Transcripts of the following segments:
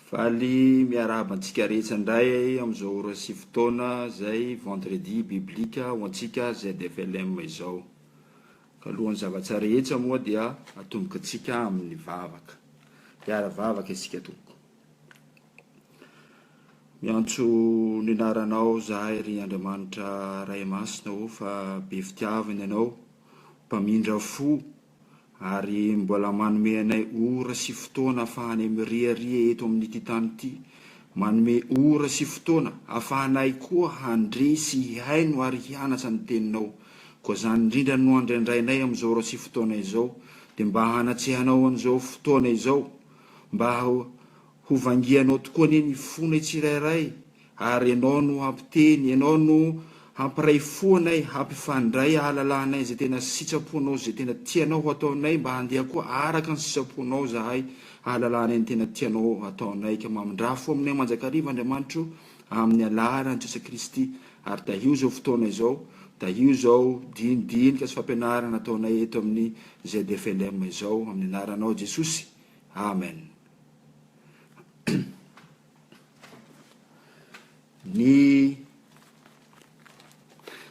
Faly miarahaba antsika rehetra indray amin'izao rasy fotoana zay vendredi biblika ho antsika ZFLM izao. Ka alohan'ny zavatra rehetra moa dia atomboka antsika amin'ny vavaka. Hiara vavaka isika tompoko. Miantso ny anaranao zahay ry Andriamanitra Ray Masina fa be fitiavana ianao, mpamindra fo ary mbola manome anay ora sy fotoana ahafahanay miriaria eto amin'ity tany ity, manome ora sy fotoana ahafahanay koa handresy hihaino ary hianatra ny teninao. Koa zany indrindra no andraindrainay amin'izao ora sy fotoana izao, dia mba hanatsehanao an'izao fotoana izao, mba ho vangianao tokoa ny fonay tsirairay, ary ianao no hampiteny, ianao no hampiray foanay, hampifandray ahalalànay zay tena sitraponao, zay tena tianao ataonay, mba handeha koa araka ny sitraponao zahay, ahalalànay ny tena tianao ataonay. Ka mamindrafo aminay manjakariva Andriamanitro amin'ny alaran'i Jesoa Kristy. Ary tahio zao fotoana izao, tahio zao dinidinika sy fampianarana ataonay eto amin'ny ZFLM izao, amin'ny anaranao Jesosy. Amen.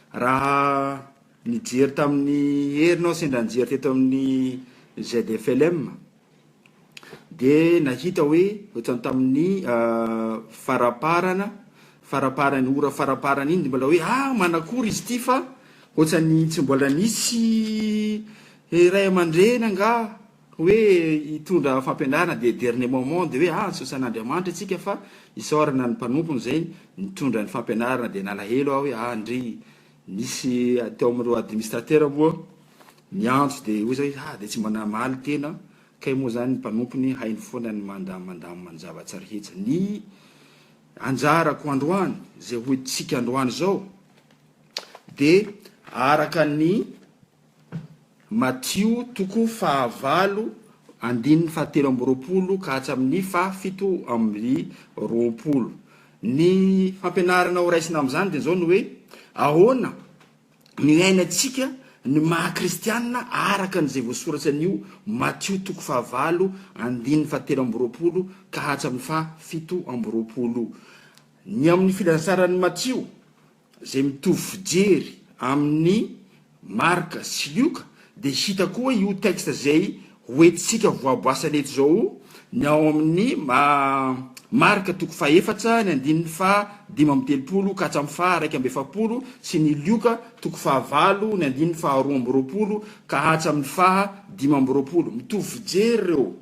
Raha nijery tamin'ny herinao sendra nijery teto amin'ny ZFLM dia nahita hoe ohatrany tamin'ny faraparany ora faraparany iny, dia mbola hoe manakory izy ty, fa ohatrany tsy mbola nisy ray aman-dreny anga hoe hitondra fampianarana dia dernier moment dia hoe sosan'Andriamanitra itsika fa isaorana ny mpanompony zay nitondra ny fampianarana. Dia nalahelo aho hoe ndry nisy teo amin'ireo administrateur moa niantso dia hoe zay dia tsy manamaly tena, kay moa zany ny mpanompony hainy foana ny mandamandamy manjavatsy rehetra. Ny anjarako androany zay hoentsika androany zao dia araka ny Matthieu 5:7-20 ka hatramin'ny 7:20. Ny fampianarana ho raisina amin'izany dia zao ny hoe ahoana ny ainatsika ny maha-kristianina araka n'izay voasoratra an'io Matthieu 5:7-20 ka hatramin'ny 7:20. Ny amin'ny filazaran'ny Matthieu zay mitovy fijery amin'ny Marka sy Luka dia hita koa io texte zay hoentsika voaboasana eto zao ny ao amin'ny Marka 4:7-15 ka hatramin'ny 1:7 sy ny Luka 5:7-12 ka hatramin'ny 5:20. Mitovy fijery reo.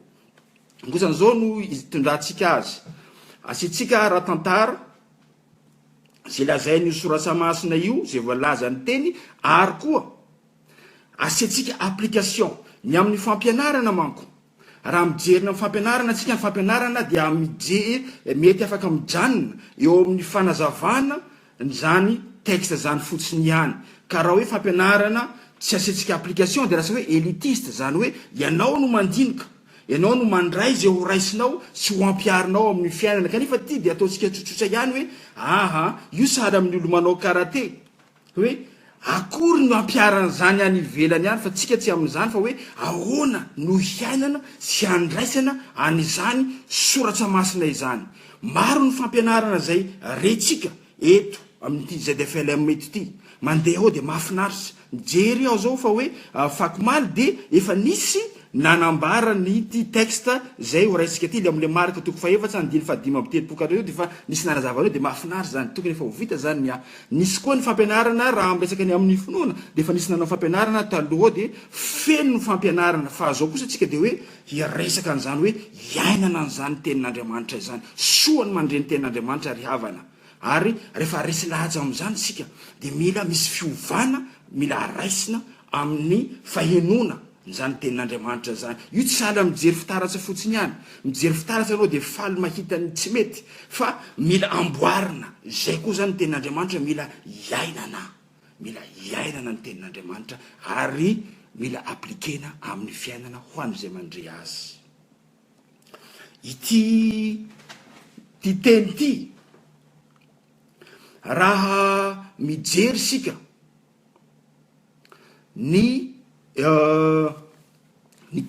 Ankoatran'izao no itondrantsika azy. Asiantsika raha tantara zay lazainy soratra masina io zay voalaza ny teny, ary koa asiantsika application ny amin'ny fampianarana manko. Raha mijerina amin'ny fampianarana atsika, ny fampianarana dia mety afaka mijanona eo amin'ny fanazavana zany texte zany fotsiny ihany. Ka raha hoe fampianarana tsy asiantsika application dia lasa hoe élitiste, zany hoe ianao no mandinika, ianao no mandray zay ho raisinao sy ho ampiarinao amin'ny fiainana. Kanefa ty dia ataontsika tsotsotra ihany hoe io sady amin'ny olo manao karate, hoe akory no ampiarana zany any ivelany ihany, fa tsika tsy amin'izany, fa hoe ahoana no hiainana sy andraisana an'izany soratra masina izany. Maro ny fampianarana zay rentsika eto amin'ity ZFLM eto ity, mandeha ao dia mahafinaritra. Mijery aho zao fa hoe fakomaly dia efa nisy nanambara ny ty texte zay ho raisika ty le am'le marika toko faefatsa andiny fahadimy amby telopokar de fa nisy nanazava de mahafinaritra zany tokony efa ho vita zany nisy koa ny fampianarana raha amresaka ny amin'ny finoana de fa nisy nanao fampianarana taloha de feno ny fampianarana fa zao kosa tsika de hoe iresaka an'zany hoe iainana an'zany tenin'Andriamanitra zany soany mandreny tenin'Andriamanitra ry havana ary rehefa resy lahaja am'zany sika de mila misy fiovana mila raisina amin'ny fahenona zany tenin'Andriamanitra zany io tsy sahala mijery fitaratsa fotsiny ihany mijery fitaratsa anao de faly mahitany tsy mety fa mila amboarina zay koa zany tenin'Andriamanitra mila iainana ny tenin'Andriamanitra ary mila aplikena amin'ny fiainana ho an'izay mandre azy ity teny ty raha mijery sika ny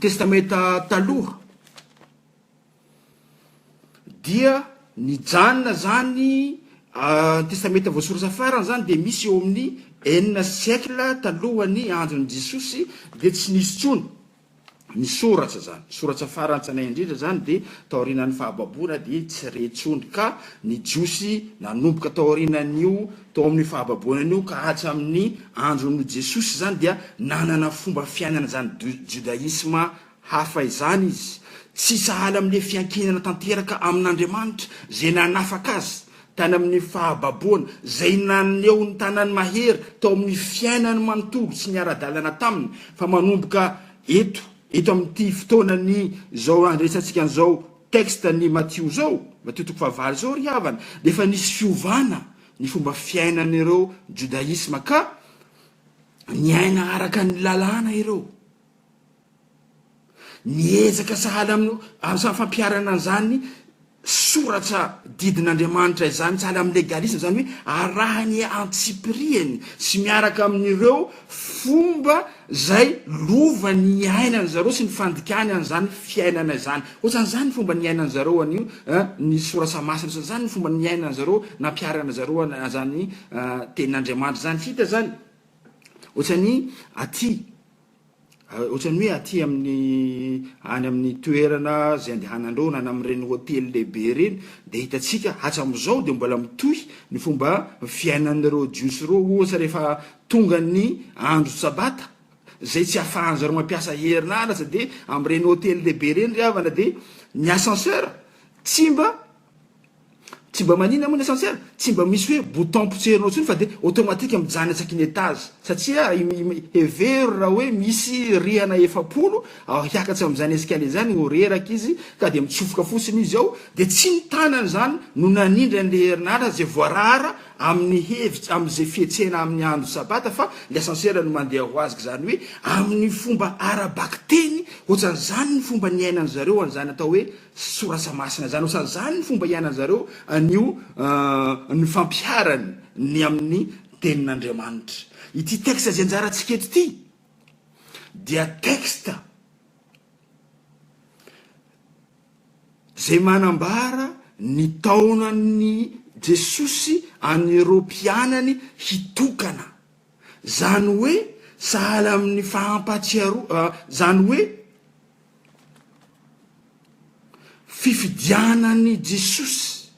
testamenta taloha dia ny janona zany testamenta voasoratra farany zany de misy eo amin'ny 4 siècle talohany andron'i Jesosy de tsy nisy tsony ny soratra zany soratra farantsana indrindra zany de taorinan'ny fahababona de tsy retsony ka ny jiosy nanomboka taorinan'io tao amin'ny fahababonan'io ka hatra amin'ny andron'i Jesosy zany dia nanana fomba fiainana zany judaisme hafa izany izy tsy sahala amin'le fiankinana tanteraka amin'Andriamanitra zay nanafaka azy tany amin'ny fahababona zay naneo ny tanany mahery tao amin'ny fiainany manontolo sy ny ara-dalana taminy fa manomboka eto amin'ity fotoanany zao andresantsika an'izao texte ny Matthieu zao Matthieu toko fahavalo zao ry havana de fa nisy fiovana ny fomba fiainan'ireo judaisme ka niaina araka ny lalàna ireo niezaka sahala amin'ny fampiarana an'izany soratra didin'Andriamanitra izany sahala amin'ny legalisme zany hoe arahany antsipiriany sy miaraka amin'ireo fomba zay lova ny ainany zareo sy ny fandikany an'izany fiainana izany ohatran'izany fomba ny ainany zareo an'io ny sorasa masina ohatran'izany ny fomba ny ainany zareo nampiarana zareo zany tenin'Andriamanitra zany hita zany ohatrany hoe aty any amin'ny toerana zay andehanandreo na amin'ireny hôtely lehibe reny de hitatsika hatram'izao de mbola mitohy ny fomba fiainan'ireo jiosy reo ohatra rehefa tonga ny andro sabata zay tsy ahafahan zareo mampiasa herinaratra de amin'ireny hôtely lehibe reny ry havana de ny ascenseur tsy mba manina moa ny ascenseur tsy mba misy hoe bouton potserinao tsony fa de automatika mijany atsaky ny étage satria hevery raha hoe misy rihana 7 hiakatsy am'izany escalier zany horeraka izy ka de mitsofoka fotsiny izy ao de tsy nitanany zany no nanindra an'le herinaratra zay voarara amin'ny hevitsy am'izay fietsena amin'ny andro sabata fa le ascenseur no mandeha ho azy zany hoe amin'ny fomba arabaky teny ohatran'izany ny fomba ny ainany zareo an'izany atao hoe sorasa masina zany ohatran'izany ny fomba iainany zareo an'io ny fampiarany ny amin'ny tenin'Andriamanitra ity texte zay anjaratsika eto ty dia texte zay manambara ny taonany Jesosy anireo mpianany hitokana zany hoe sahala amin'ny fahampatsiaro zany hoe fifidianany Jesosy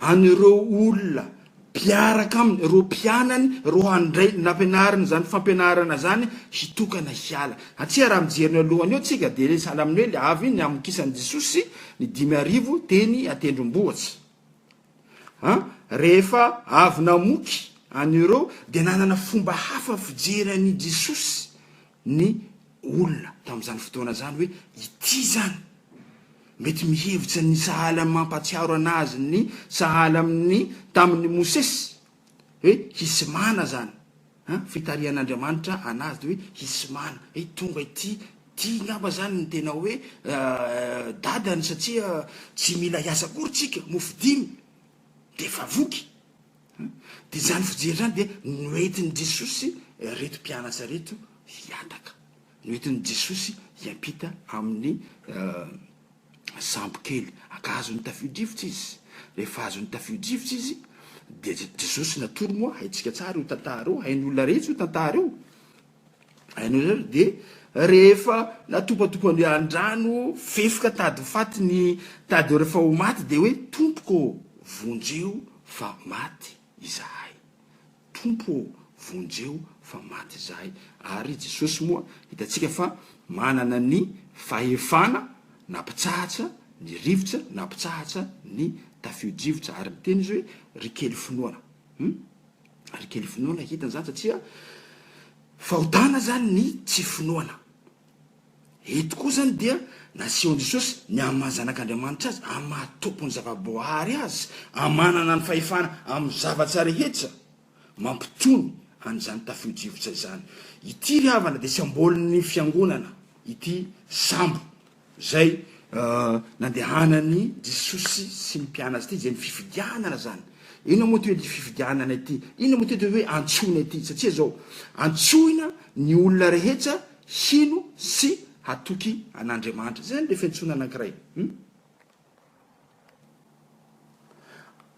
anireo olona mpiaraka aminy reo mpianany reo handray nampianarany zany fampianarana zany hitokana hiala atsia raha mijeriny alohany eo tsika de sahala amin'ny hoe le avy ny amokisany Jesosy ny 5 teny atendrombohatra rehefa avy namoky anireo de nanana fomba hafa fijerany Jesosy ny olona tam'izany fotoana zany hoe ity zany mety mihevitra ny sahala mampatsiaro anazy ny sahala amin'ny tamin'ny Mosesy hoe hisy mana zany fitarian'Andriamanitra anazy de hoe hisy mana tonga ity ngamba zany ny tena hoe dadany satria tsy mila hiasa akory tsika mofo 5 de fa voky de zany fijery zany de noentin'ny Jesosy reto mpianatra reto hiataka noentin'ny Jesosy hiampita amin'ny sambo kely akazony tafio-drivotra izy rehefa azony tafio-drivotra izy de Jesosy natoro moa haitsika tsara io tantara io hain'ny olona rehetra io tantara io ainao de rehefa natopatopany andrano fefoka tady faty ny tady rehefa ho maty de hoe tompoko vonjeo fa maty izahay, tompo vonjeo fa maty izahay. Ary Jesosy moa hitatsika fa manana ny fahefana nampitsahatra ny rivotra, nampitsahatra ny tafio-drivotra, ary miteny izy hoe rikely finoana. Rikely finoana hitany zany satria fahotana zany ny tsy finoana. Eto koa zany dia naseho Jesosy ny amazanak'Andriamanitra azy, amatompony zavaboary azy, amanana ny fahefana amin'ny zavatra rehetra, mampitony an'izany tafio-drivotra zany. Ity ry havana de sambolin'ny fiangonana, ity sambo zay nandehanany Jesosy sy ny mpianatra ity, zay ny fifidianana zany. Ino moa ty hoe fifidianana ity? Ino moa ty hoe antsoina ity? Satria zao antsoina ny olona rehetra hino sy hatoky an'Andriamanitra. Zay le fiantsoana anankiray.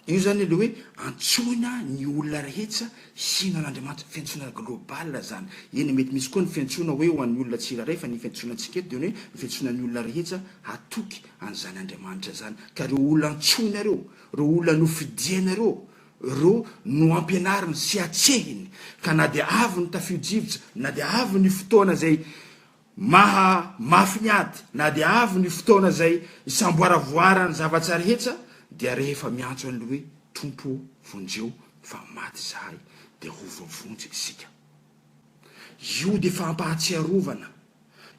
Io zany le hoe antsoina ny olona rehetra hino an'Andriamanitra, fiantsoana global zany. Eny mety misy koa ny fiantsoana hoe ho an'ny olona tsiraray, fa ny fiantsoanantsika eto dia hoe ny fiantsoana ny olona rehetra hatoky an'izany Andriamanitra zany. Ka reo olona antsoina reo olona nofidiana reo no ampianariny sy atsehiny, ka na dia avy ny tafio-drivotra, na dia avy ny fotoana zay mafy ny ady, na dia avy ny fotoana zay samboaravoarany zavatra rehetra, dia rehefa miantso an'le hoe tompo vonjeo fa maty zahay, dia ho vovonjy isika. Io dia fampahatsiarovana,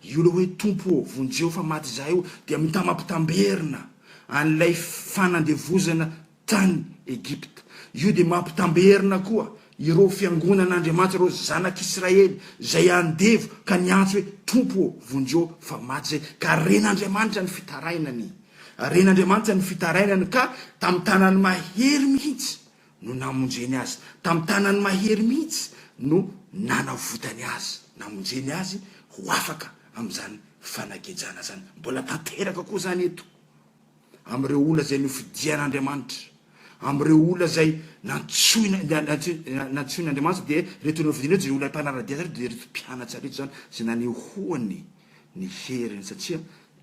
io le hoe tompo vonjeo fa maty zahay io dia mitamampitamberina an'ilay fanandevozana tany Egypta. Io dia mampitamberina koa ireo fiangonan'Andriamanitra, ireo zanak'Israely zay andevo ka niantso hoe tompo vonjeo fa maty zay, ka ren'Andriamanitra ny fitarainany, ren'Andriamanitra ny fitarainany, ka tamin'ny tanany mahery mihitsy no namonjeny azy, tamin'ny tanany mahery mihitsy no nanavotany azy, namonjeny azy ho afaka amin'izany fanagejana zany. Mbola tanteraka koa zany eto am'ireo olona zay nofidian'Andriamanitra, am'ireo olona zay nantsoin'Andriamanitra, dia reto nofidiana reto zay olona mpanaradia reto, dia reto mpianatra reto zany zay nanehoany ny heriny, satria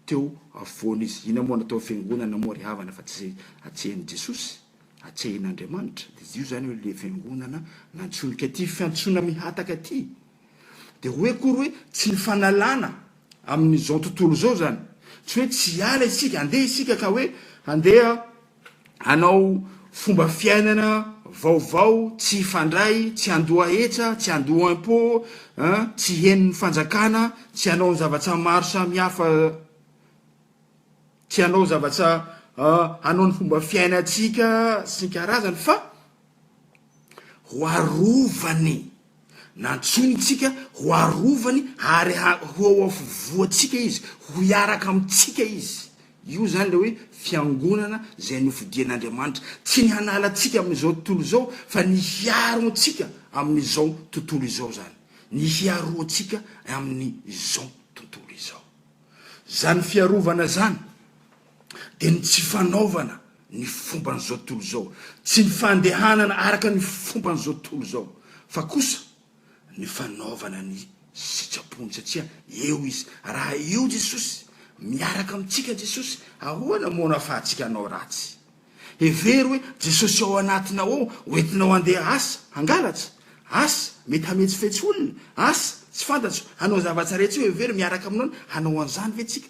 teo avoana izy. Ina moa natao fiangonana moa ry havana fa tsy zay atsehin'i Jesosy, atsehin'Andriamanitra. Dia io zany hoe le fiangonana nantsonika ty, fiantsoana mihataka ty. Dia hoe kory hoe tsy ny fanalana amin'izao tontolo zao zany, tsy hoe tsy ala isika, andeha isika ka hoe andeha hanao fomba fiainana vaovao, tsy hifandray, tsy handoa hetra, tsy handoa impôt, tsy henony fanjakana, tsy hanao ny zavatra maro samihafa, tsy hanao zavatra hanao ny fomba fiainatsika sy ny karazany, fa ho arovany nantsonitsika, ho arovany ary ho afovoatsika izy, ho iaraka amintsika izy. Io zany le hoe fiangonana zay nofidian'Andriamanitra, tsy ny hanalatsika amin'izao tontolo zao, fa ny hiaroantsika amin'izao tontolo izao zany, ny hiaroantsika amin'izao tontolo izao. Zany fiarovana zany dia ny tsy fanaovana ny fomban'izao tontolo zao, tsy ny fandehanana araka ny fomban'izao tontolo zao, fa kosa ny fanaovana ny sitrapony, satria eo izy. Raha eo Jesosy, miaraka amintsika Jesosy, ahoana moana ahafahantsika hanao ratsy? Hevery hoe Jesosy ao anatina ao, hoentinao handeha asa hangalatra, asa mety hametsifetsy olona, asa tsy fantatso, hanao zavatra rehetra io, hevery miaraka aminao hanao an'izany ve tsika?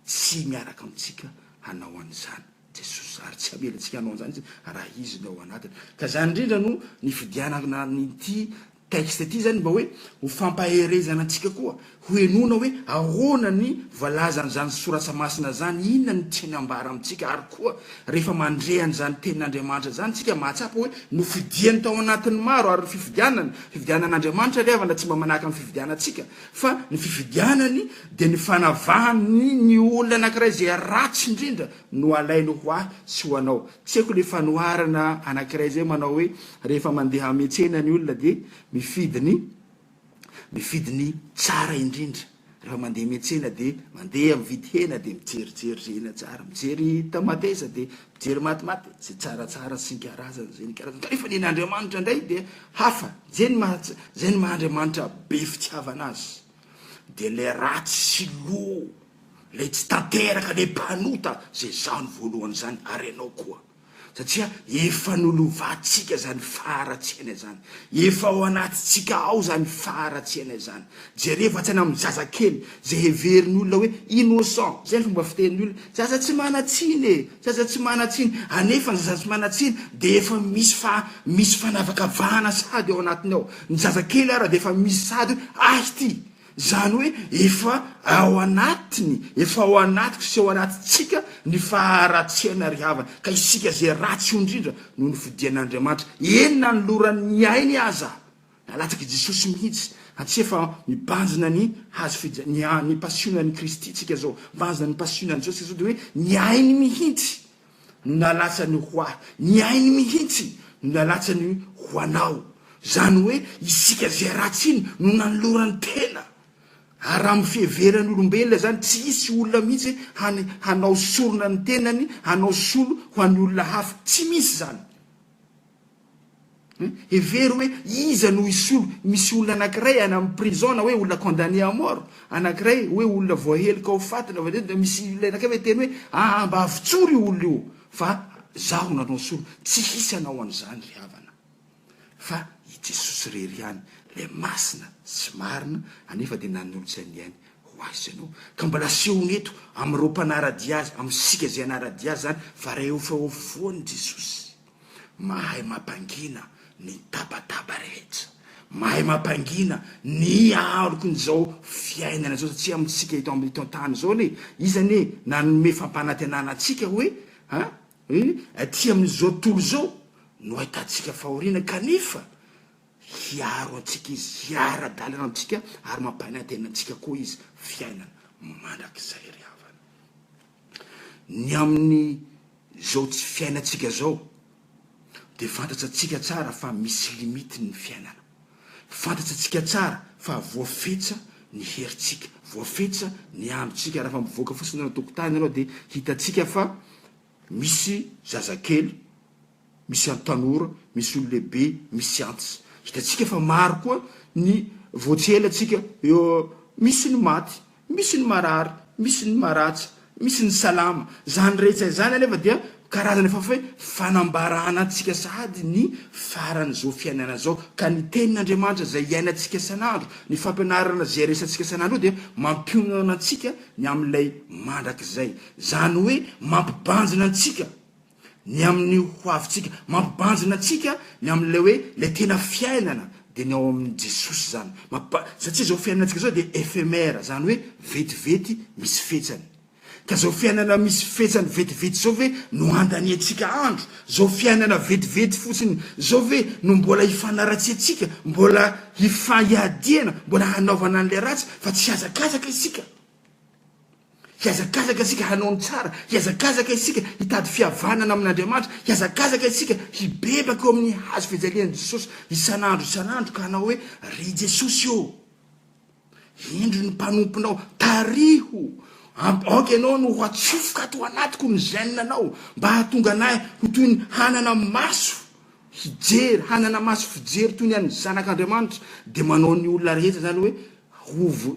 Tsy miaraka amintsika hanao an'izany Jesosy, ary tsy hamelatsika hanao an'izany raha izy no ao anatiny. Ka zany indrindra no ny fidianana n'ity texte ty zany mba hoe ho fampaherezana antsika koa, ho enona hoe ahoana ny voalazan'izany soratra masina zany, inona ny tiany ambara amintsika, ary koa rehefa mandrehany zany tenin'Andriamanitra zany tsika mahatsapa hoe nofidiany tao anatin'ny maro, ary fifidianan'Andriamanitra le avana tsy mba manahaka amin'ny fifidianantsika, fa ny fifidianany dia ny fanavahany ny olona anankiray zay ratsy indrindra no alainy ho ahy sy ho anao. Tsy haiko le fanoharana anankiray zay manao hoe rehefa mandeha metsena ny olona dia mifidiny tsara indrindra, rehefa mandeha miantsena de mandeha mividy hena de mijerijery zena tsara, mijery tamatesa de mijery matimaty zay tsaratsara sy ny karazany zay ny karazany. Kanefa ny Andriamanitra indray de hafa, zay ny maha-Andriamanitra be fitiavana azy. De le ratsy sy lo, le tsy tanteraka le mpanota zay zao ny voalohany zany ary ianao koa. Satria efa nolovantsika zany faharatsiana zany, efa ao anatintsika ao zany faharatsiana zany. Jereva tsy amin'ny zazakely zay heveriny olona hoe innocent, zay ny fomba fitenin'ny olona, zaza tsy manatsiny e, zaza tsy manatsiny. Anefa ny zaza tsy manatsiny de efa misy fanavakavahana sady ao anatiny ao. Ny zazakely ara de efa misy sady hoe ty zany hoe efa ao anatiny, efa ao anatiko sy ao anatintsika ny faharatsiana ry havana. Ka isika zay ratsy indrindra noho ny fidian'Andriamanitra, enina ny loran'ny ainy aza nalatsaky Jesosy mihitsy. Atsia fa mibanjina ny hazo ny pasionan'ny Kristy tsika zao, mibanjina ny pasionan'ny Jesosy zao de hoe ny ainy mihitsy no nalatsany ho ahy, ny ainy mihitsy no nalatsany ho anao. Zany hoe isika zay ratsy iny no nanoloran'ny tena. Ary amin'ny fiheveran'ny olombelona zany tsy isy olona mihitsy hanao sorona ny tenany, hanao solo ho an'ny olona hafa, tsy misy zany. Hevery hoe iza no isolo, misy olona anankiray any amin'ny prison na hoe olona condamné à mort, anankiray hoe olona voahelika ho fatina, de misy olona anankiray hoe teny hoe mba avitsory io olona io, fa zaho nanao solo. Tsy hisy anao an'izany ry havana, fa i Jesosy rery ihany le masina sy marina, anefa de nanolotsy ny ainy ho azy ianao. Ka mbola asehony eto am'ireo mpanaradia azy, am'sika zay anaradia azy zany, fa rehefa eo foany Jesosy mahay mampangina ny tabataba rehetra, mahay mampangina ny alokon'izao fiainana zao. Satria amitsika eto tany zao ne izany e nanome fampanantenana atsika hoe aty amin'izao tontolo zao no ahitantsika fahoriana, kanefa hiaro antsika izy, hiara-dalana antsika ary mampanantena antsika koa izy fiainana mandrakizay ry havana. Ny amin'ny zao tsy fiainantsika zao de fantatra atsika tsara fa misy limity ny fiainana, fantatra atsika tsara fa voafetsa ny heritsika, voafetsa ny androtsika. Raha fa mivoaka fotsiny na tokotany anao de hitatsika fa misy zazakely, misy antanora, misy ololehibe, misy antitsy. Hitatsika fa maro koa ny voatselatsika eo, misy ny maty, misy ny marary, misy ny maratsy, misy ny salama. Zany rehetra zany anefa dia karazana efa hoe fanambarana antsika sady ny faran'izao fiainana zao. Ka ny tenin'Andriamanitra zay iainantsika sanandro, ny fampianarana zay resantsika sanandro io de mampionana antsika ny amin'ilay mandrakizay. Zany hoe mampibanjina antsika ny amin'ny hoavitsika, mampibanjina antsika ny amin'ilay hoe le tena fiainana de ny ao amin'ny Jesosy zany. Satria zao fiainantsika zao de ephémère, zany hoe vetivety misy fetsany. Ka zao fiainana misy fetsany vetivety zao ve no andaniantsika andro, zao fiainana vetivety fotsiny zao ve no mbola hifanaratsy atsika, mbola hiadiana, mbola hanaovana an'le ratsy, fa tsy hiazakazaka isika, hiazakazaka isika hanao ny tsara, hiazakazaka isika hitady fihavanana amin'Andriamanitra, hiazakazaka isika hibebaka eo amin'ny hazo fijalian'i Jesosy isanandro ka hanao hoe ry Jesosy io indro ny mpanomponao, tariho aoka ianao no ho atsofoka ato anatiko ny zainanao, mba hahatonga anay ho toy ny hanana maso hijery, hanana maso fijery toy ny an'ny zanak'Andriamanitra. De manao ny olona rehetra zany hoe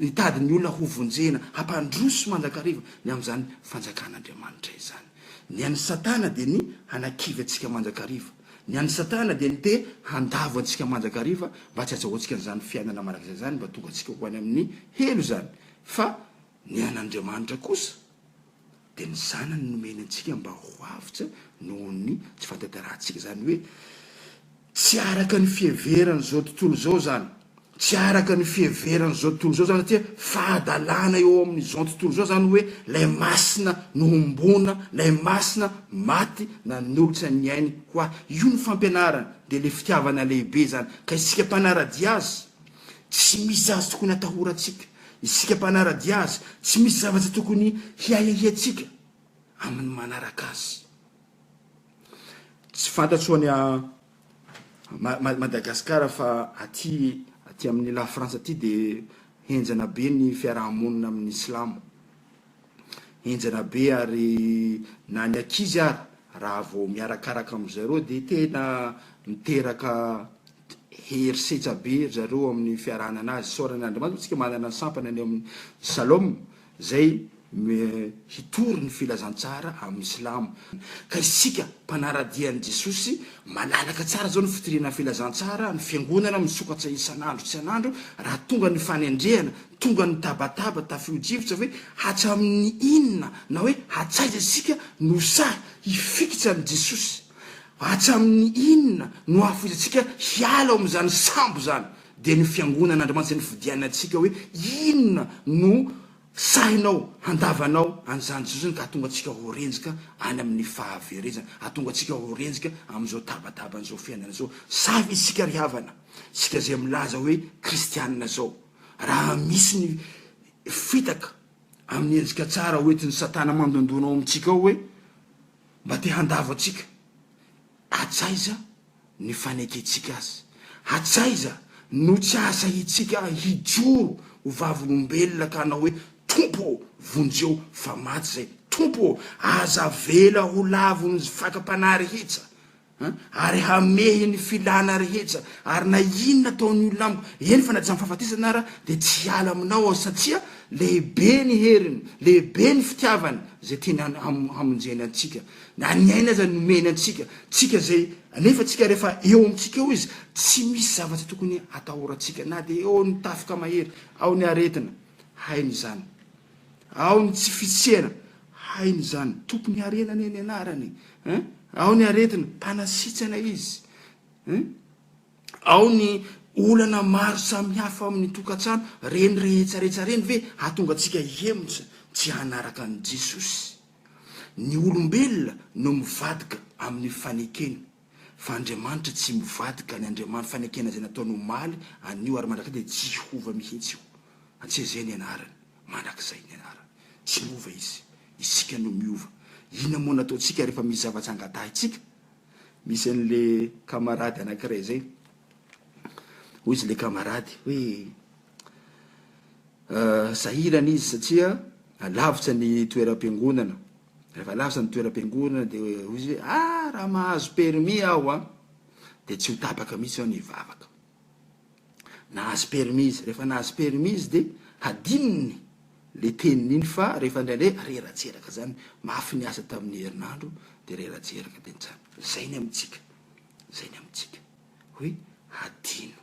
hitady ny olona hovonjena, hampandroso manjakariva ny am'izany fanjakan'Andriamanitra izany. Ny an'ny Satana de ny hanakivy atsika manjakariva, ny an'ny Satana de ny te handavo antsika manjakariva mba tsy atsahoantsika n'izany fiainana marak'izay zany, mba tonga antsika ho any amin'ny helo zany. Fa ny an'Andriamanitra kosa de ny zanany nomeny antsika mba ho avitra noho ny tsy fantatarahantsika. Zany hoe tsy araka ny fiheverany zao tontolo zao zany, tsy araka ny fiheverany zao tontolo zao zany, satria fahadalana eo amin'izao tontolo zao zany hoe lay masina nohombona, lay masina maty na nolotsa ny ainy hoa. Io ny fampianarana de le fitiavana lehibe zany. Ka isika mpanaradia azy tsy misy azy tokony atahoratsika, isika mpanaradia azy tsy misy zavatra tokony hiahiahiatsika amin'ny manaraka azy. Tsy fantatso any Madagasikara fa aty amin'ny la France aty de henjana be ny fiarahamonina amin'ny Islamo. Henjana be ary na ny ankizy ary raha vao miarakaraka amin'izareo dia tena miteraka herisetra be zareo amin'ny fiarahana anazy. Soran'Andriamanitra tsika manana ny sampana any amin'ny Salom zay hitory ny filazantsara amin'ny Islamo. Ka isika mpanaradian'i Jesosy malalaka tsara zao ny fitoriana filazantsara, ny fiangonana misokatra isan'andro isan'andro, raha tonga ny fanendrehana, tonga ny tabataba tafio-drivotra hoe hatramin'ny inona na hoe hatsaiza isika no sahy hifikitra ny Jesosy, hatramin'ny inona no afoizatsika hiala amin'izany sambo zany. Dia ny fiangonan'Andriamanitra ny fidiana antsika hoe inona no sahinao handavanao an'izany Jesosy, ka atonga atsika ho renjika any amin'ny fahaverezana, atonga atsika ho renjika amin'izao tabataba an'izao fiainana zao. Savy isika ry havana, isika zay milaza hoe kristianina zao, raha misy ny fitaka amin'ny endrika tsara hoentin'ny Satana mandondonao amintsika ao hoe mba te handava atsika, hatsaiza ny faneketsika azy, hatsaiza no tsy asa hitsika hijoro ho vavolombelona ka anao hoe tompo vonjeo fa maty zay, tompo aza vela ho lavo ny fakam-panahy rehetra, ary hamehy ny filana rehetra, ary na inona ataony olona amiko eny fa na tsy mifahafatisana ara dia tsy hiala aminao aho, satria lehibe ny heriny, lehibe ny fitiavany zay tena hamonjeny antsika, na ny aina zany nomeny antsika, tsika zay nefa tsika rehefa eo amintsika eo izy tsy misy zavatra tokony atahorantsika, na dia eo ny tafika mahery, ao ny aretina, hainy zany, ao ny tsy fitsehana, hainy zany, tompony arenany eny anarany, ao ny aretina, mpanasitsana izy, ao ny olana maro samihafa amin'ny tokantrano, reny rehetsarehetra reny ve hatonga atsika hemotra tsy hanaraka ny Jesosy. Ny olombelona no mivadika amin'ny fanekena, fa Andriamanitra tsy mivadika ny Andriamanitra fanekena zay nataony omaly anio ary mandraka dia tsy hova mihitsy io, antsia zay ny anarany, mandrakizay ny anarany, tsy miova izy, isika no miova. Ina moa nataontsika rehefa misy zavatra angatahintsika? Misy an'le kamarady anankiray zay, hoy izy le kamarady hoe sahirana izy satria lavitra ny toeram-piangonana. Rehefa lavitra ny toeram-piangonana dia hoy izy hoe raha mahazo permis aho dia tsy ho tapaka mihitsy aho ny vavaka. Nahazo permis izy, rehefa nahazo permis izy dia hadininy le tenin'iny, fa rehefa indraindray reratseraka zany, mafy ny asa tamin'ny herinandro dia reratseraka dia nitsara. Zay ny amintsika, zay ny amintsika hoe hadino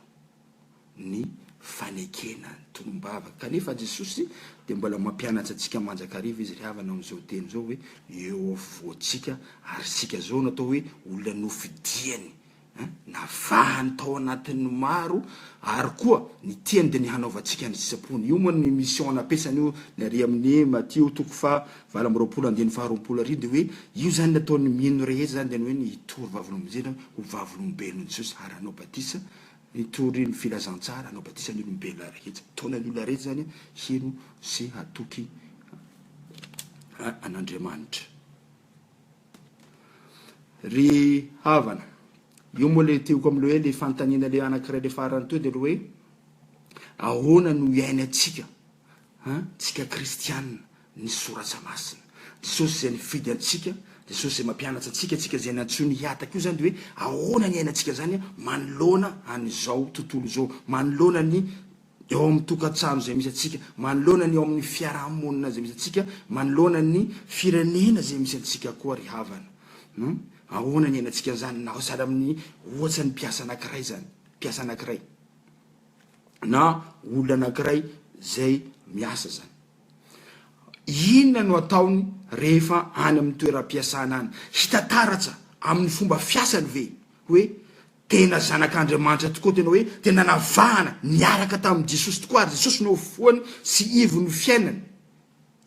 ny fanekena ny tolombavaka. Kanefa Jesosy dia mbola mampianatra antsika manjakariva izy ry havana amin'izao teny zao hoe eo afovoantsika, ary sika zao natao hoe olona nofidiany, navahany tao anatin'ny maro, ary koa ny tiany dia ny hanaovantsika ny sisampony. Io moa ny mission nampiasany io ny ary amin'ny Matthieu 7:22 dia hoe io zany nataony mino rehetra zany dia ny hoe ny hitory vavolombelona ho vavolombelona Jesosy, ary anao batisa nitory ny filazantsara, anao batisa ny olombelona rehetra, taona ny olona rehetra zany hino sy hatoky an'Andriamanitra. Ry havana, io moa le teoko amin'le hoe le fanontaniana le anankiray le farany teo dia le hoe ahoana no iaina atsika tsika kristianina ny soratra masina. Jesosy zay nifidy antsika, Jesosy zay mampianatra atsika, tsika zay nantsony hiataka io zany dia hoe ahoana ny ainatsika zany manoloana an'izao tontolo zao, manoloana ny eo amin'ny tokantrano zay misy atsika, manoloana ny eo amin'ny fiarahamonina zay misy atsika, manoloana ny firenena zay misy atsika koa ry havana. Ahoana ny ainatsika zany, na sahala amin'ny ohatsy ny mpiasa anankiray zany, mpiasa anankiray na olona anankiray zay miasa zany, inona no ataony rehefa any amin'ny toeram-piasana any? Hitataratra amin'ny fomba fiasany ve hoe tena zanak'Andriamanitra tokoa, tena hoe tena navahana niaraka tamin'ny Jesosy tokoa, ary Jesosy no foany sy ivo ny fiainany?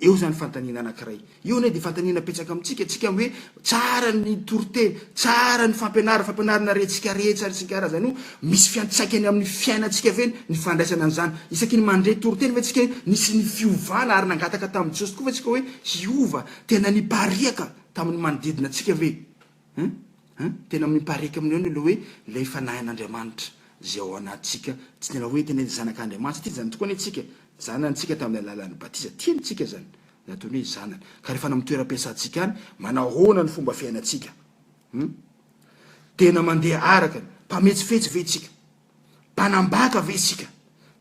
Eo zany fantaniana anankiray. Io ne dia fantaniana petsaka amintsika, tsika hoe tsara ny toroteny, tsara ny fampianarana rehetrika rehetra sy karazany io, misy fiantraikany amin'ny fiainantsika ve ny fandraisana an'izany. Isaky ny mandray toroteny ve tsika nisy ny fiovana ary nangataka tamin'ny Jesosy koa ve tsika hoe hiova, tena nipariaka tamin'ny manodidina atsika ve? Tena mipariaka amin'ny le hoe ilay fanahin'Andriamanitra zay ao anatsika, tsy tena hoe tena zanak'Andriamanitra ty zany tokoa ny atsika, zanantsika tamin'ny alalan'ny batisa tiantsika zany nataony hoe zanany ka rehefa na mitoeram-piasantsika any manahoana ny fomba fiainantsika tena mandeha araka mpametsifetsy vetsika mpanambaka vetsika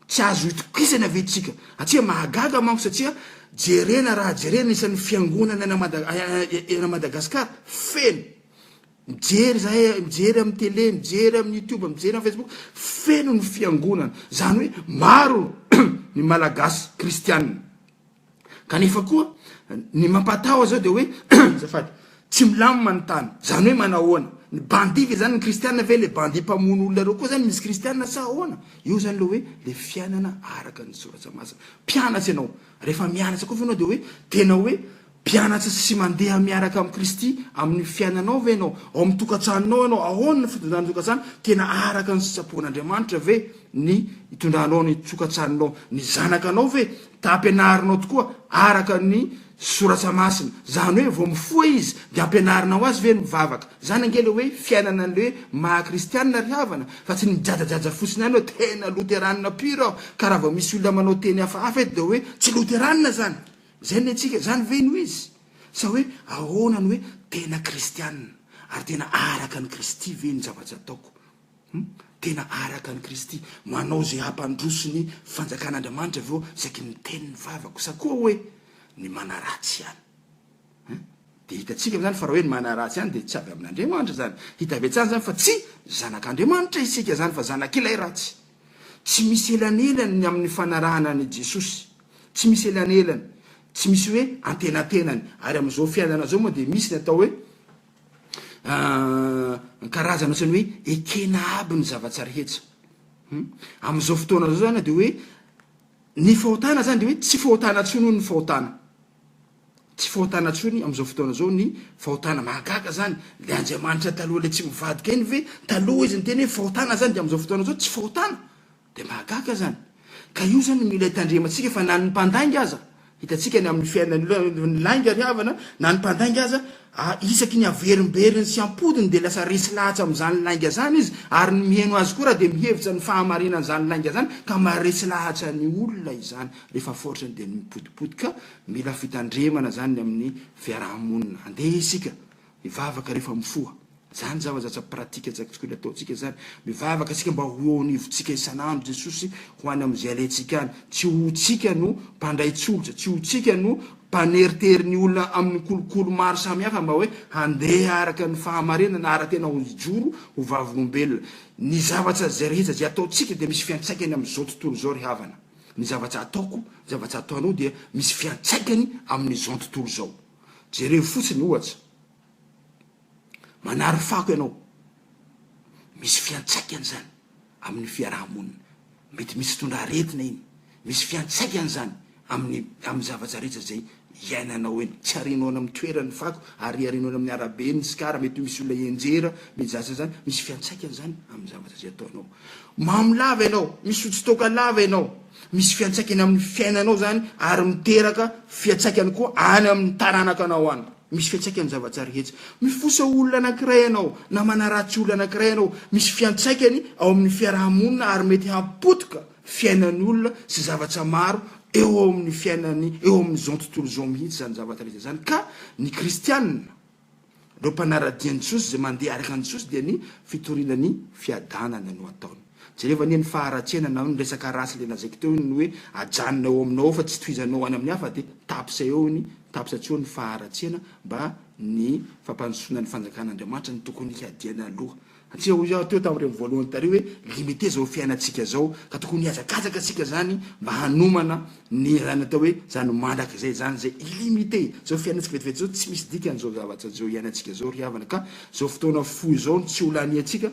tsy azo itokisana vetsika atsia mahagaga manko satria jerena raha jerena isan'ny fiangonana na Madagasikara feno mijery zahay mijery amin'ny télé mijery amin'ny YouTube mijery amin'ny Facebook feno ny fiangonana zany hoe maro ny malagasy kristianina kanefa koa ny mampataho zao de hoe zafady tsy milamina ny tany zany hoe manahoana ny bandivy zany ny kristianina ve le bandi mpamono olona reo koa zany misy kristianina sa ahoana io zany le hoe le fiainana araka ny soratra masina mpianatsy ianao rehefa mianatra koa fa ianao de hoe tena hoe mpianatra sy mandeha miaraka amin'ny Kristy amin'ny fiainanao ve ianao ao amin'ny tokantranonao ianao ahoana ny fitondran'ny tokantrano tena araka ny sitrapon'Andriamanitra ve ny itondranao ny tokantranonao ny zanakanao ve tampianarinao tokoa araka ny soratra masina zany hoe vao mifoa izy de ampianarinao azy ve mivavaka zany angely hoe fiainana an'le mahakristianina rihavana fa tsy nijajajaja fotsiny any hoe tena loteranina pure aho ka raha vao misy olona manao teny hafahafa ety de hoe tsy loteranina zany zay ny atsika zany ve no izy sa hoe ahoana ny hoe tena kristianina ary tena araka ny Kristy ve ny zavatra ataoko tena araka ny Kristy manao zay hampandroso ny fanjakan'Andriamanitra vao saky ny teny ny vavako sa koa hoe ny manaratsy ihany de hitatsika zany fa raha hoe ny manaratsy ihany de tsy avy amin'Andriamanitra zany hita avy hatrany zany fa tsy zanak'Andriamanitra isika zany fa zanak'ilay ratsy tsy misy elanelany amin'ny fanarahana ny Jesosy tsy misy elanelany tsy misy hoe antenatenany ary amin'izao fiainana zao moa de misy ny atao hoe karazana ohatrany hoe ekena aby ny zavatra rehetra amin'izao fotoana zao zany de hoe ny fahotana zany de hoe tsy fahotana tsony ny fahotana tsy fahotana tsony amin'izao fotoana zao ny fahotana mahagaga zany le Andriamanitra taloha le tsy mivadika iny ve taloha izy ny teny hoe fahotana zany de amin'izao fotoana zao tsy fahotana de mahagaga zany ka io zany mila hitandrematsika fa na ny mpandainga aza hitatsika ny amin'ny fiainany lainga rihavana na ny mpandainga aza isaky ny averimberiny sy ampodiny de lasa resy lahatra amin'izany lainga zany izy ary ny miheno azy koa raha de mihevitra ny fahamarinany zany lainga zany ka maharesy lahatra ny olona izany rehefa fotrany de mipodipodika mila fitandremana zany amin'ny fiarahamonina andeha isika mivavaka rehefa mifoha zany zavatra pratika tsakotsikoly ataotsika zany mivavaka asika mba ho onivotsika isanandro Jesosy ho any amin'izay alentsika any tsy ho tsika no mpandraitsolotra tsy ho tsika no mpaneritery ny olona amin'ny kolokolo maro samihafa mba hoe handeha araka ny fahamarinana ara tena ho ijoro ho vavolombelona ny zavatra zay rehetra zay ataotsika de misy fiantsaikany amin'izao tontolo zao rihavana ny zavatra ataoko zavatra ataonao dia misy fiantsaikany amin'izao tontolo zao jereo fotsiny ohatra manary fako ianao misy fiantsaikany zany amin'ny fiarahamonina mety misy tondra aretina iny misy fiantsaikany zany amin'ny zavatra rehetra zay iainanao eny tsy arinoana amin'ny toerany fako ary arinoana amin'ny arabe ny sikara mety misy olona enjera mijasa zany misy fiantsaikany zany amin'ny zavatra zay ataonao mamolava ianao misy otsitoka lava ianao misy fiantsaikany amin'ny fiainanao zany ary miteraka fiantsaikany koa any amin'ny taranakanao any misy fiantsaikany zavatra rehetra mifosa olona anankiray ianao na manaratsy olona anankiray ianao misy fiantsaikany ao amin'ny fiarahamonina ary mety hampotoka fiainany olona sy zavatra maro eo amin'ny fiainany eo amin'izao tontolo zao mihitsy zany zavatra rehetra zany ka ny kristianina reo mpanaradian'i Jesosy zay mandeha araka an'i Jesosy dia ny fitorinany fiadanana no ataony jereva ny faharatsiana na ny resaka rasy le nazaiky teo ny hoe ajanona eo aminao fa tsy tohizanao any amin'ny hafa de tapisa eo ny tapisa tseo ny faharatsiana mba ny fampandrosoana ny fanjakan'Andriamanitra ny tokony hiadiana aloha satria hoy teo tamin'ireny voalohany tary hoe limité zao fiainantsika zao ka tokony hiazakazaka sika zany mba hanomana ny zany atao hoe zany mandraka zay zany zay illimité zao fiainantsika vetivety zao tsy misy dikany zao zavatra zao iainantsika zao rihavana ka zao fotoana foy zao tsy olaniatsika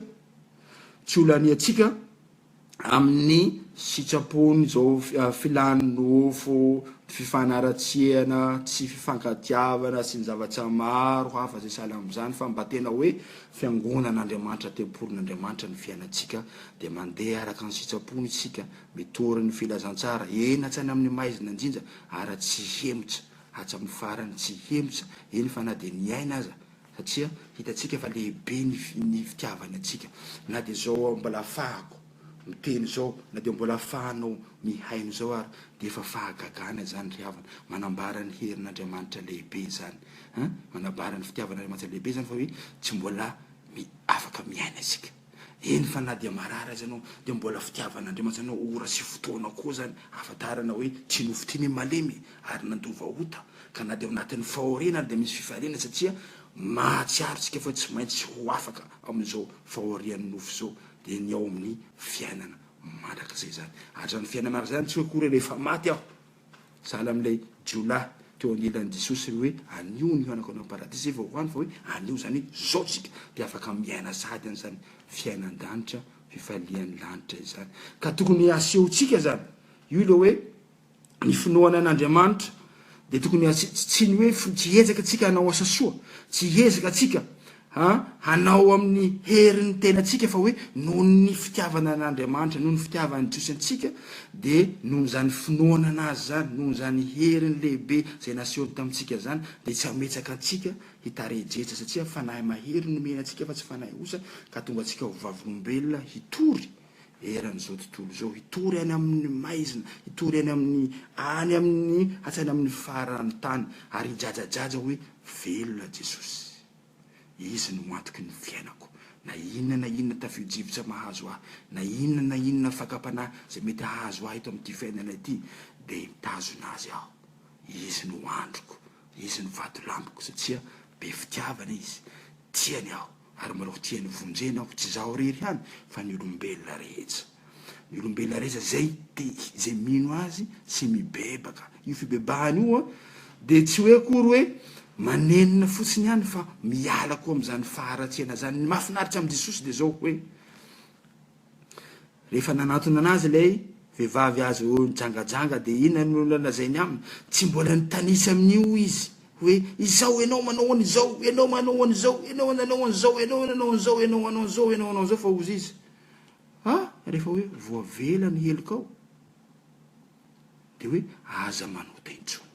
amin'ny sitrapony zao filany nofo fifanaratsiana tsy fifankatiavana sy ny zavatra maro hafa zay sahala am'izany fa mba tena hoe fiangonan'Andriamanitra temporin'Andriamanitra ny fiainatsika de mandeha araka ny sitrapony tsika mitory ny filazantsara enatsany amin'ny maizina indrindra ary tsy hemotra hatramin'ny farany tsy hemotra eny fa na de ny aina aza satria hitatsika fa lehibe ny fitiavana atsika na de zao mbola fahako miteny zao na dia mbola afahanao mihaino zao ary dia efa fahagagana zany ry havana, manambara ny herin'Andriamanitra lehibe zany, manambara ny fitiavan'Andriamanitra lehibe zany fa hoe tsy mbola afaka miaina isika. Eny fa na dia marara azy anao dia mbola fitiavan'Andriamanitra anao ora sy fotoana koa zany ahafantarana hoe tsy nofotriny malemy ary nandova ota, ka na dia ao anatin'ny fahoriana dia misy fifaliana satria mahatsiaro tsika fa tsy maintsy ho afaka amin'izao fahorian'ny nofo zao dia ny ao amin'ny fiainana mandrakizay zany. Ary zany fiainana mara zany tsy hoe kory rehefa maty aho sahala amin'ilay jiolahy teo anilan'i Jesosy hoe anio ny anako anao paradisa efa hoany fa hoe anio zany zao tsika dia afaka miaina sady an'izany fiainan-danitra fifalian'ny lanitra izany, ka tokony asehotsika zany io le hoe ny finoana an'Andriamanitra dia tokony tsy ny hoe tsy ezaka tsika hanao asa soa, tsy ezaka tsika hanao amin'ny herin'ny tenatsika fa hoe noho ny fitiavana an'Andriamanitra, noho ny fitiavany Jesosy antsika dia noho zany finoana anazy zany, noho zany heriny lehibe zay nasehony tamintsika zany dia tsy ametsaka antsika hitarejetra satria fanahy mahery nomeny atsika fa tsy fanahy osa, ka tonga atsika ho vavolombelona hitory eran'izao tontolo zao, hitory any amin'ny maizina, hitory any amin'ny hatsany amin'ny faran'ny tany ary hijajajaja hoe velona Jesosy, izy no antoky ny fiainako, na inona tafio-drivotra mahazo ahy, na inona fakapanahy zay mety hahazo ahy ito amin'ity fiainana ity dia mitazona azy aho, izy no androko, izy no vatolambiko satria be fitiavana izy, tiany aho ary maloha tiany vonjena aho, tsy zaho rery hany fa ny olombelona rehetra, ny olombelona rehetra zay mino azy sy mibebaka io fibebahany io dia tsy hoe kory hoe manenina fotsiny ihany fa mialako amin'izany faharatsiana zany. Ny mahafinaritra amin'i Jesosy dia zao hoe rehefa nanatona anazy ilay vehivavy azy nijangajanga dia inona ny olona lazainy aminy, tsy mbola nitanisa amin'io izy hoe izao ianao manao an'izao, ianao manao an'izao, ianao nanao an'izao, ianao nanao an'izao, ianao manao an'izao, ianao manao an'izao, fa ozy izy rehefa hoe voavela ny helokao dia hoe aza manota intsony,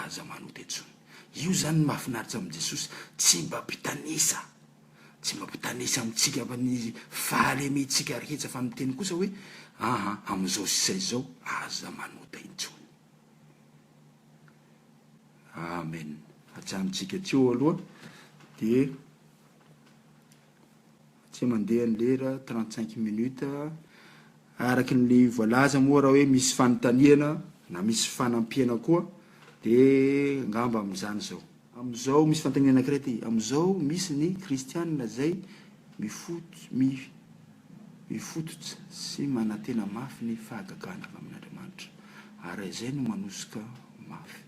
aza manota intsony. Io zany mahafinaritra amin'i Jesosy, tsy mba mpitanisa amintsika ny fahalementsika rehetra fa miteny kosa hoe amin'izao sisay zao aza manota intsony. Amen. Hatramintsika teo aloha dia tsy mandeha ny lera 35 minutes araky ny voalaza moa raha hoe misy fanontaniana na misy fanampiana koa dia ngamba amin'izany zao. Amin'izao misy fanontaniana anankiray ty, amin'izao misy ny kristianina zay mifototra sy manantena mafy ny fahagagana avy amin'Andriamanitra ary izay no manosika mafy.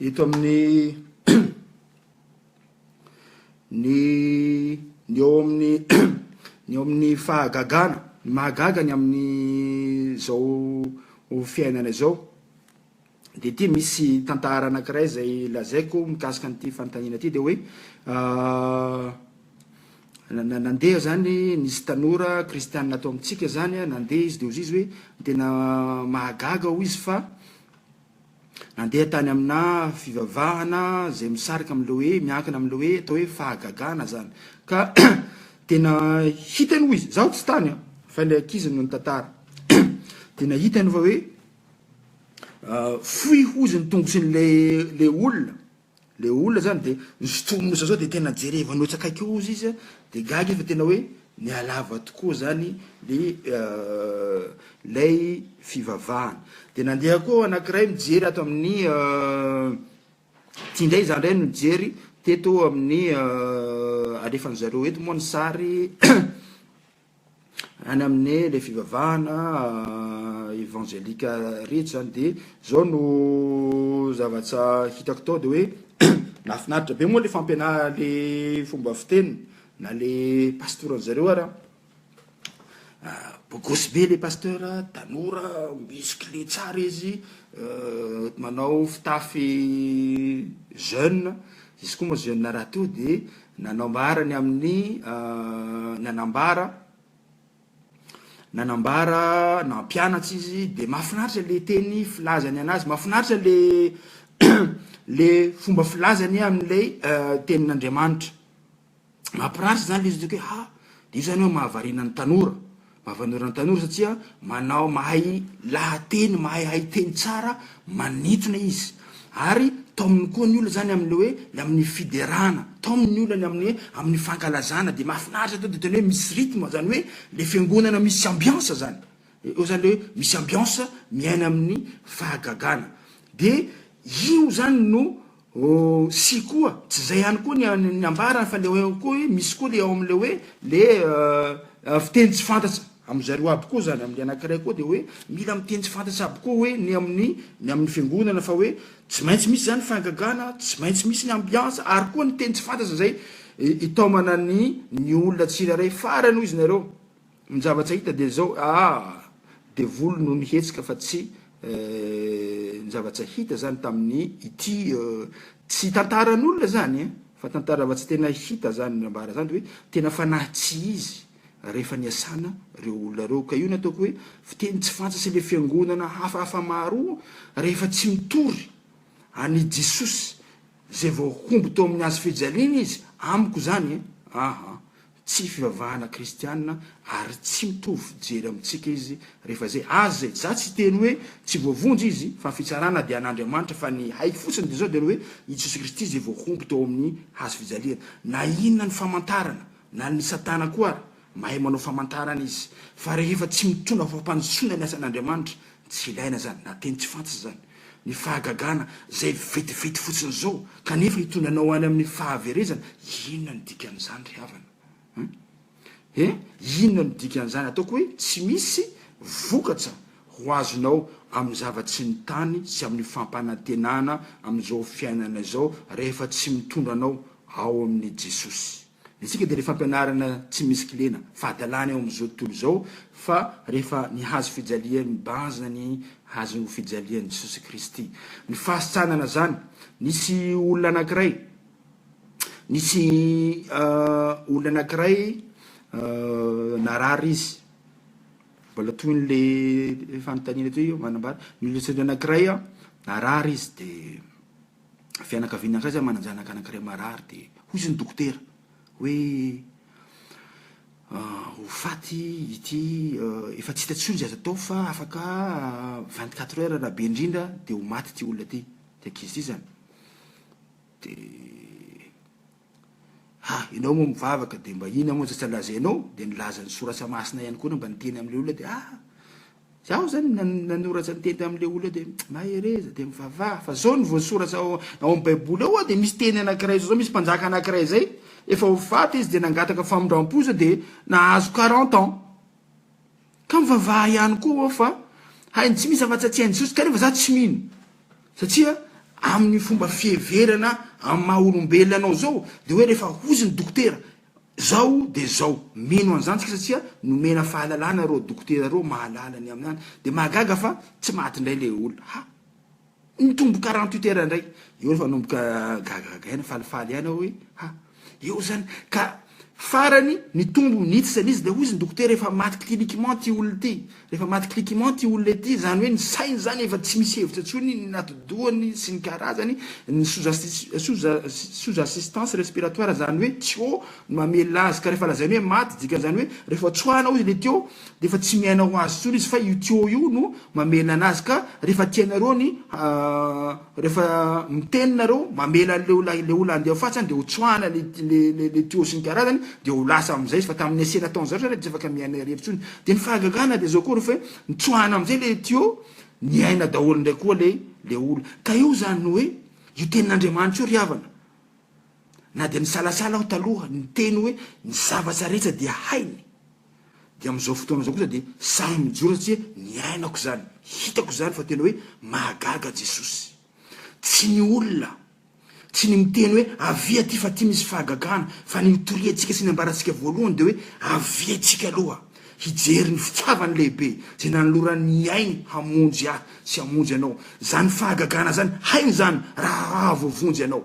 Eto amin'ny ny eo amin'ny fahagagana, ny mahagaga ny amin'ny zao fiainana izao dia ty misy tantara anankiray zay lazaiko mikasika an'ity fanontaniana ty dia hoe nandeha zany nisy tanora kristianina atao amintsika zany nandeha izy dia ozy izy hoe tena mahagaga ho izy fa nandeha tany amina fivavahana zay misarika amin'le hoe miankina amin'le hoe atao hoe fahagagana zany, ka tena hitany ho izy, zaho tsy tany fa ilay ankiziny no ny tantara tena hitany fa hoe foy hozy ny tongosin'le olona zany dia nysotromosa zao dia tena jerevana otsakaiky ozy izy dia gaga fa tena hoe nialava tokoa zany lay fivavahana. Dia nandeha koa anankiray mijery ato amin'ny tiandray zany ray no mijery teto amin'ny alefan'ny zareo eto moa ny sary any amin'ny le fivavahana evangelika rehetra zany dia zao no zavatsa hitako tao dia hoe nafinaritra be moa le fampiana le fomba fiteny na le pastora zareo ara bogosy be le pasteur, tanora musclé tsara izy, manao fitafy jeune izy koa moa jeune raha to dia nanambarany amin'ny nanambara nampianatsy izy dia mahafinaritra le teny filazany anazy, mahafinaritra le fomba filazany amin'ilay tenin'Andriamanitra, mahafinaritra zany le izy hoe de io zany hoe mahavarina ny tanora satria manao mahay lahateny mahay teny tsara manitona izy ary taominy koa ny olona zany am'le hoe le amin'ny fiderana taominy olona ny amin'ny fankalazana de mahafinaritra atao de tena hoe misy rythme zany hoe le fiangonana misy ambiance zany eo zany le hoe misy ambiance miaina amin'ny fahagagana de io zany no sy koa tsy zay ihany koa ny ambarana fa le hoe koa hoe misy koa le ao am'le hoe le fiteny tsy fantatsa am'zareo aby koa zany am'le anankiray koa de hoe mila miteny tsy fantatsa aby koa hoe ny amin'ny fiangonana fa hoe tsy maintsy misy zany fahagagana tsy maintsy misy ny ambiance ary koa ny teny tsy fantatsa zay itaomana ny olona tsiraray farany hoy izy nareo mijavatsy hita de zao de volo no nihetsika fa tsy nyzavatsy hita zany tamin'ny ity tsy tantaran'olona zany fa tantara va tsy tena hita zany nambara zany de hoe tena fanahy tsy izy rehefa niasana reo olona reo ka io ny ataoko hoe fiteny tsy fantasy le fiangonana hafahafa maro rehefa tsy mitory any Jesosy zay vao hombo tao amin'ny azo fijaliana izy amiko zany tsy fivavahana kristianina ary tsy mitovy jery amitsika izy rehefa zay azy zay za tsy teny hoe tsy voavonjy izy fa fitsarana de an'Andriamanitra fa ny haiko fotsiny de zao de hoe i Jesosy Kristy zay vao hombo tao amin'ny hazo fijaliana na inona ny famantarana na ny satana koa ary mahay manao famantarana izy fa rehefa tsy mitondra fampanjotsona ny asan'Andriamanitra tsy ilaina zany na teny tsy fantasy zany ny fahagagana zay vetivety fotsiny zao kanefa hitondranao any amin'ny fahaverezana inona ny dikan'izany ry havana inona ny dikan'izany ataoko hoe tsy misy vokatra ho azonao amin'ny zavatsy ny tany sy amin'ny fampanantenana amin'izao fiainana zao rehefa tsy mitondranao ao amin'ny Jesosy itsika de le fampianarana tsy misy kilena fahadalana eo am'izao tontolo zao fa rehefa ny hazo fijalia mibazina ny hazo fijalian'i Jesosy Kristy ny fahasitranana zany nisy olona anankiray narary izy mbola toy nyle fanontaniana toy manambara milosely anankiray narary izy de fianakaviana ankiray zany mananjanaka anankiray marary de hoy izy ny dokotera hoe ho faty ity efa tsy hitatsony zay azo atao fa afaka 24 heures raha be indrindra de ho maty ty olona ty de ankizy ty zany de ianao moa mivavaka de mba ina moa tsy alazainao de nilaza ny soratra masina ihany koa mba niteny am'le olona de zaho zany nanoratra niteny am'le olona de mahereza de mivavaha fa zao ny voasoratra ao amin'ny baiboly ao de misy teny anankiray zao misy mpanjaka anankiray zay efa ho faty izy de nangataka famondram-posa de nahazo 40 ans ka mivavaha ihany koa ao fa hainy tsy misy afa-tsy hainy Jesosy kanefa za tsy mino satria amin'ny fomba fieverana amin'ny maha olombelona anao zao de hoe rehefa hozy ny dokotera zao de zao mino an'izany tsika satria nomena fahalalana reo dokotera reo mahalala ny aminany de mahagaga fa tsy maty indray le olona nitombo 48 heures indray eo rehefa nomboka gagaga ihany falifaly ihany ao hoe eo zany ka farany ny tombo nitsy izy de hoy izy ny dokotera rehefa maty cliniquement ty olona ty rehefa maty cliniquement ty olona ty zany hoe ny sainy zany efa tsy misy hevitra tsony ny natodoany sy ny karazany ny sous assistance respiratoire zany hoe tio mamela azy ka rehefa lazainy hoe maty dikan'izany hoe rehefa tsoahana izy le tio de efa tsy miaina ho azy tsony izy fa io tio io no mamela anazy ka rehefa tianareo ny rehefa miteninareo mamela le olona andeha fatsany de ho tsoahana le tio sy ny karazany de ho lasa am'izay izy fa tamin'ny asena taon zao tsy afaka miaina rehetritsony de ny fahagagana de zao koa rehefa nitsoahana am'izay le tio ny aina daholo ndray koa le olona ka io zany hoe io tenin'Andriamanitra io ry havana na de nisalasala aho taloha ny teny hoe ny zavatsy rehetra de hainy de am'izao fotoana zao kosa de sahy mijoro satria ny ainako zany hitako zany fa tena hoe mahagaga Jesosy tsy ny olona tsy ny miteny hoe avia ty fa ty misy fahagagana fa ny mitoriatsika sy ny ambaratsika voalohany de hoe avia tsika aloha hijery ny fitiavany lehibe zay nanoloran'ny ainy hamonjy sy hamonjy anao zany fahagagana zany hainy zany raha voavonjy anao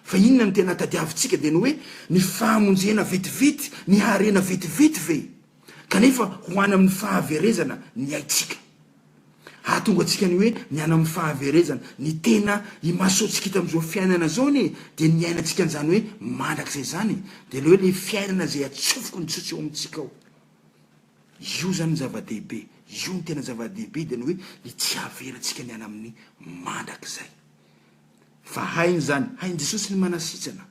fa inona ny tena tadiavitsika de ny hoe ny fahamonjena vetivety ny harena vetivety ve kanefa ho any amin'ny fahaverezana ny aitsika ahatonga atsika ny hoe miana amin'ny fahaverezana ny tena imasoantsika hita am'izao fiainana zao ny de niainantsika an'izany hoe mandrak'izay zany de le hoe le fiainana zay atsofoko ny tsotsa eo amintsika ao io zany ny zava-dehibe io ny tena zava-dehibe de ny hoe ny tsy averantsika niana amin'ny mandrak'izay fa hainy zany hainy jesosy ny manasitsana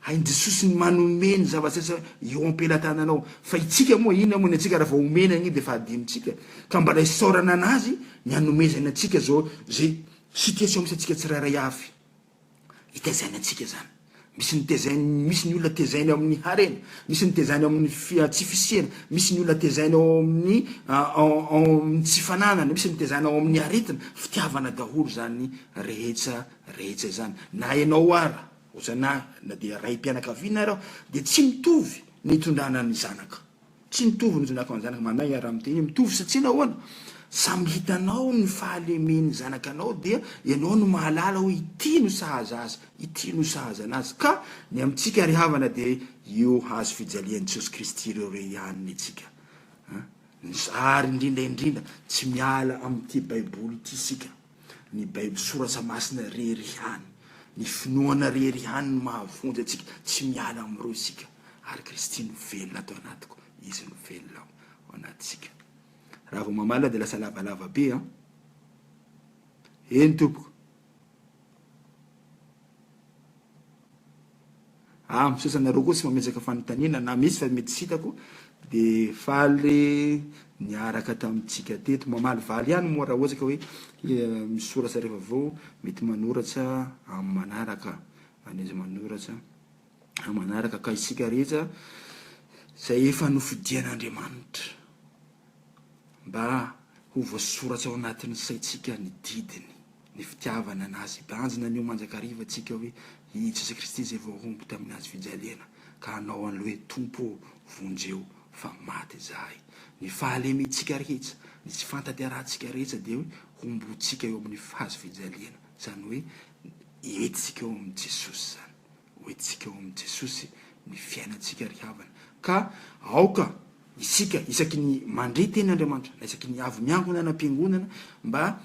hainy jesosy ny manome ny zava-tsasa eo am-pelatananao fa itsika moa ina moa ny atsika raha vao omena igny de fa adimitsika ka mba raisaorana anazy ny anomezany atsika zao zay situation misy atsika tsirairay avy itaizany atsika zany misy ny tezainy misy ny olona tezainy ao amin'ny harena misy ny tezainy ao amin'ny tsy fisiana misy ny olona tezainy ao amin'ny tsy fananana misy ny tezainy ao amin'ny aretina fitiavana daholo zany rehetsa zany na ianao ara osana na dia ray mpianakaviana reo de tsy mitovy ny itondrana ny zanaka tsy mitovy ny itondraka ny zanaka manay ara miteny mitovy satria nahoana samy hitanao ny fahalemeny zanakanao dia ianao no mahalala hoe ity no sahaza azy ity no sahaza anazy ka ny amitsika ry havana de io hazo fijalian'i Jesosy Kristy ireo re ihaniny atsika ary indrindra tsy miala amin'ity baiboly ity sika ny baiboly soratra masina rerihany ny finoana rerihany ny mahavonjy atsika tsy miala am'ireo sika ary Kristy no velona atao anatiko izy no velona ao anatsika raha vao mamala de lasa lavalava be eny tompoko misosanareo koa tsy mametsaka fanontaniana na misy fa mety sitako de faly niaraka tamitsika teto mamaly valy ihany moa raha ohatsaka hoe misoratra rehefa vao mety manoratra amin'ny manaraka an'izy manoratra amin'ny manaraka ka isika rehetra zay efa nofidian'Andriamanitra mba ho voasoratra ao anatin'ny saitsika ny didiny ny fitiavana anazy banjina nio manjakariva atsika hoe i Jesosy Kristy zay vao hombo taminazy fijaliana ka hanao an'le hoe tompo vonjeo fa maty zahay ny fahalemetsika rehetra ny tsy fantaterantsika rehetra de hoe hombotsika eo amin'ny hazo fijaliana zany hoe hoentsika eo amin'ny Jesosy zany hoentsika eo amin'ny Jesosy ny fiainantsika ry havana ka aoka isika isaky ny mandre teny'Andriamanitra na isaky ny avy miangona na am-piangonana mba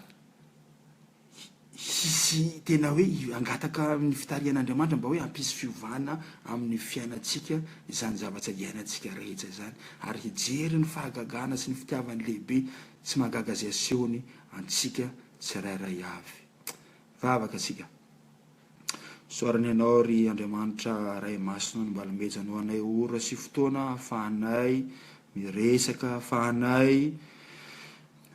hisy tena hoe angataka amin'ny fitarian'Andriamanitra mba hoe hampisy fiovana amin'ny fiainatsika izany zavatra iainantsika rehetra zany ary hijery ny fahagagana sy ny fitiavany lehibe tsy mahagaga zay asehony antsika tsirairay avy vavaka asika soarany ianao ry Andriamanitra ray masina no mba lomejanao anay ora sy fotoana ahafahanay miresaka ahafahanay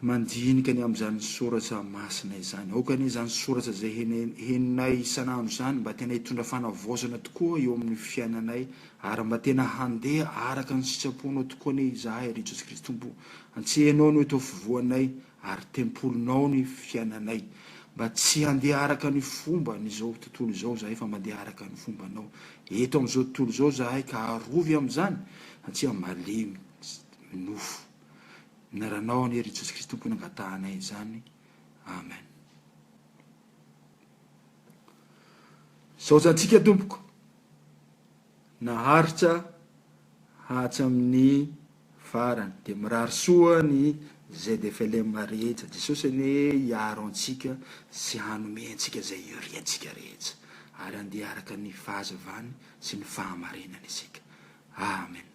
mandinika ny am'izany soratra masina izany aokany izany soratra zay heninay isanandro zany mba tena hitondra fanavaozana tokoa eo amin'ny fiainanay ary mba tena handeha araka ny sitraponao tokoa ny izahay ry Jesosy Kristy tompo antsehanao ny atao fivoanay ary tempolonao ny fiainanay mba tsy handeha araka ny fomba nyzao tontolo zao zahay fa mandeha araka ny fombanao eto am'izao tontolo zao zahay ka arovy am'izany satria malemy nofo naranao any ry Jesosy Kristy tompo nangatahanay izany amen saotratsika tompoko naharitra hatsa amin'ny farany de mirary soa ny ZFLM rehetra Jesosy ny hiaro antsika sy hanome antsika zay iriantsika rehetra ary andeha araka ny fahazavany sy ny fahamarinany isika amen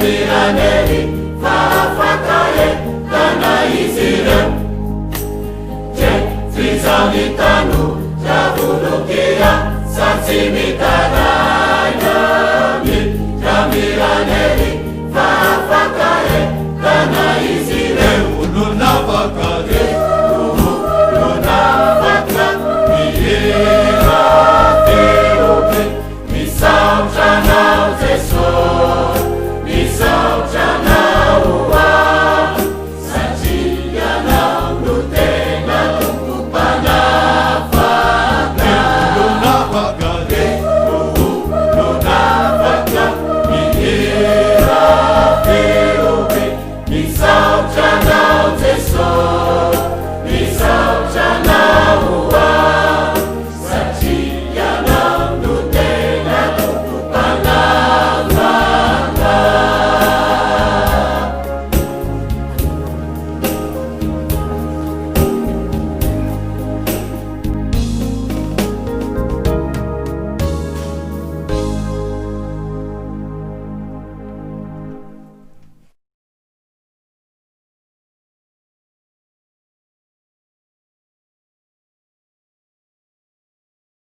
Miraneri fafakaye dana izire je fizani tanu javulukia satsimitana